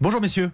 Bonjour messieurs.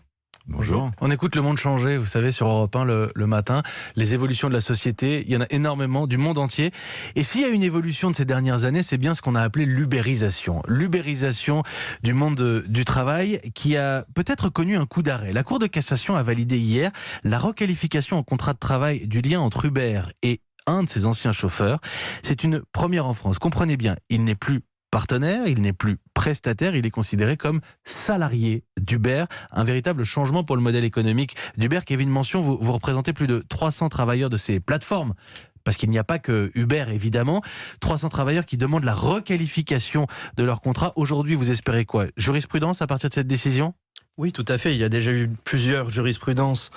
Bonjour. On écoute Le Monde changer, vous savez, sur Europe 1 le matin. Les évolutions de la société, il y en a énormément, du monde entier. Et s'il y a une évolution de ces dernières années, c'est bien ce qu'on a appelé l'ubérisation. L'ubérisation du monde du travail qui a peut-être connu un coup d'arrêt. La Cour de cassation a validé hier la requalification en contrat de travail du lien entre Uber et un de ses anciens chauffeurs. C'est une première en France. Comprenez bien, il n'est plus partenaire, il n'est plus prestataire, il est considéré comme salarié d'Uber. Un véritable changement pour le modèle économique d'Uber. Kevin Mention, vous représentez plus de 300 travailleurs de ces plateformes. Parce qu'il n'y a pas que Uber, évidemment. 300 travailleurs qui demandent la requalification de leur contrat. Aujourd'hui, vous espérez quoi? Jurisprudence à partir de cette décision? Oui, tout à fait. Il y a déjà eu plusieurs jurisprudences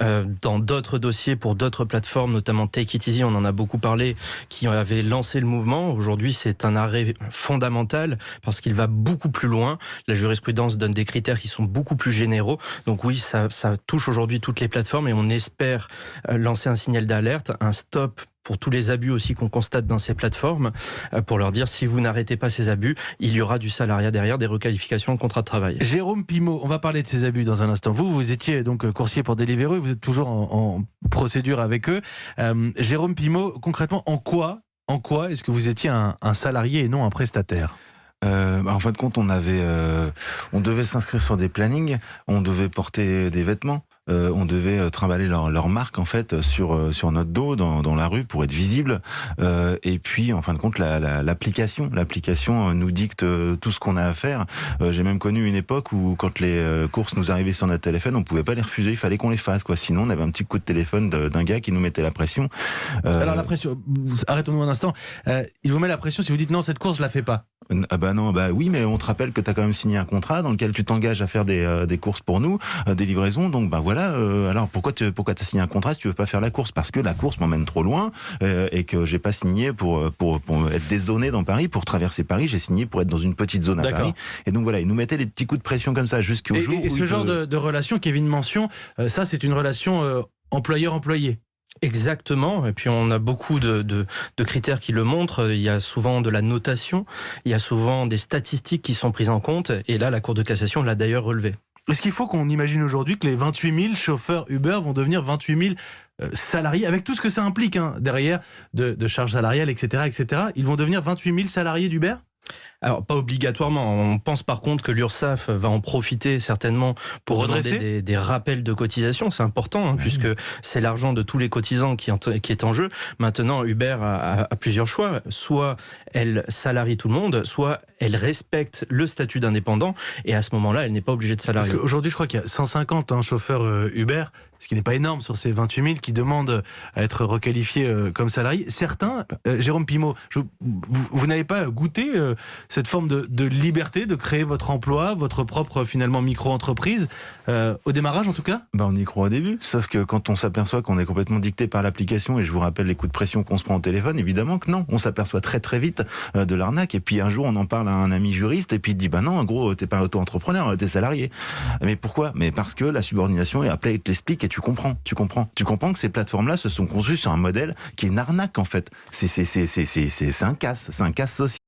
dans d'autres dossiers pour d'autres plateformes, notamment Take It Easy, on en a beaucoup parlé, qui avaient lancé le mouvement. Aujourd'hui, c'est un arrêt fondamental parce qu'il va beaucoup plus loin. La jurisprudence donne des critères qui sont beaucoup plus généraux. Donc oui, ça touche aujourd'hui toutes les plateformes et on espère lancer un signal d'alerte, un stop pour tous les abus aussi qu'on constate dans ces plateformes, pour leur dire si vous n'arrêtez pas ces abus, il y aura du salariat derrière, des requalifications en contrat de travail. Jérôme Pimaud, on va parler de ces abus dans un instant. Vous étiez donc coursier pour Deliveroo, vous êtes toujours en procédure avec eux. Jérôme Pimaud, concrètement, en quoi est-ce que vous étiez un salarié et non un prestataire ? En fin de compte, on devait s'inscrire sur des plannings, on devait porter des vêtements. On devait trimballer leur marque en fait sur notre dos dans la rue pour être visible, et puis en fin de compte l'application nous dicte tout ce qu'on a à faire. J'ai même connu une époque où quand les courses nous arrivaient sur notre téléphone, on pouvait pas les refuser, il fallait qu'on les fasse quoi. Sinon on avait un petit coup de téléphone d'un gars qui nous mettait la pression. Alors la pression, arrêtons-nous un instant. Il vous met la pression si vous dites non, cette course je la fais pas. Oui, mais on te rappelle que tu as quand même signé un contrat dans lequel tu t'engages à faire des courses pour nous, des livraisons, donc voilà. Alors pourquoi tu as signé un contrat si tu veux pas faire la course? Parce que la course m'emmène trop loin, et que j'ai pas signé pour être dézoné dans Paris, pour traverser Paris, j'ai signé pour être dans une petite zone à Paris. Et donc voilà, ils nous mettaient des petits coups de pression comme ça jusqu'au jour où... Et ce genre de relation, Kevin Mention, ça c'est une relation employeur-employé. Exactement, et puis on a beaucoup de critères qui le montrent. Il y a souvent de la notation, il y a souvent des statistiques qui sont prises en compte, et là la Cour de cassation l'a d'ailleurs relevé. Est-ce qu'il faut qu'on imagine aujourd'hui que les 28 000 chauffeurs Uber vont devenir 28 000 salariés, avec tout ce que ça implique derrière, de charges salariales, etc., etc. Ils vont devenir 28 000 salariés d'Uber ? Alors, pas obligatoirement. On pense par contre que l'URSSAF va en profiter certainement pour redresser des rappels de cotisation. C'est important, puisque c'est l'argent de tous les cotisants qui est en jeu. Maintenant, Uber a plusieurs choix. Soit elle salarie tout le monde, soit elle respecte le statut d'indépendant, et à ce moment-là, elle n'est pas obligée de salarier. Parce qu'aujourd'hui, je crois qu'il y a 150 chauffeurs Uber, ce qui n'est pas énorme sur ces 28 000 qui demandent à être requalifiés comme salariés. Certains, Jérôme Pimaud, vous n'avez pas goûté cette forme de liberté de créer votre emploi, votre propre finalement micro-entreprise, au démarrage en tout cas? On y croit au début, sauf que quand on s'aperçoit qu'on est complètement dicté par l'application, et je vous rappelle les coups de pression qu'on se prend au téléphone, évidemment que non, on s'aperçoit très très vite de l'arnaque, et puis un jour on en parle à un ami juriste, et puis il dit non, en gros t'es pas auto-entrepreneur, t'es salarié. Mais pourquoi? Mais parce que la subordination est appelée, il te l'explique, et tu comprends que ces plateformes-là se sont conçues sur un modèle qui est une arnaque en fait. C'est un casse social.